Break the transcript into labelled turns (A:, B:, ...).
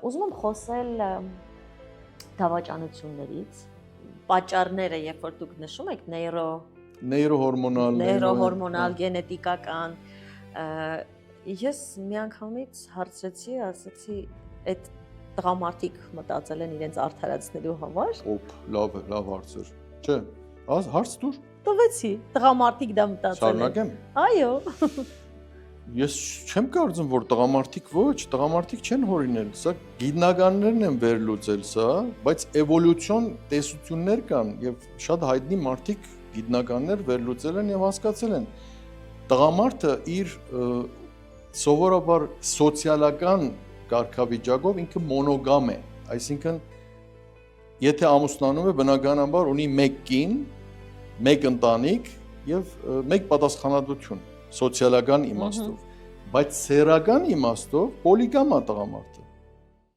A: ուզում եմ խոսել դավաճանություններից, պատճառները, երբ որ դուք նշում եք նեյրոհորմոնալ, գենետիկական, ես միանգամից հարցրեցի, ասացի, այդ տղամարդիկ մտածել են իրենց արդարացնելու համար։
B: Լավ հարց էր։ Չէ, հարց դուր։
A: Տվեցի, տղամարդիկ դա մտածել են։
B: Շարունակեմ։
A: Այո։
B: Ես չեմ կարծում, որ տղամարդիկ չեն հորինել, սա գիտնականներն են վերլուծել սա, բայց էվոլյուցիոն տեսություններ կան եւ շատ հայտնի մարդիկ գիտնականներ վերլուծել են եւ հասկացել են տղամարդը իր սովորաբար սոցիալական կարգավիճակով ինքը մոնոգամ է, այսինքն եթե ամուսնանում է բնականաբար ունի մեկ կին, մեկ ընտանիք եւ մեկ պատասխանատվություն սոցիալական իմաստով, բայց սեռական իմաստով պոլիգամ է տղամարդը։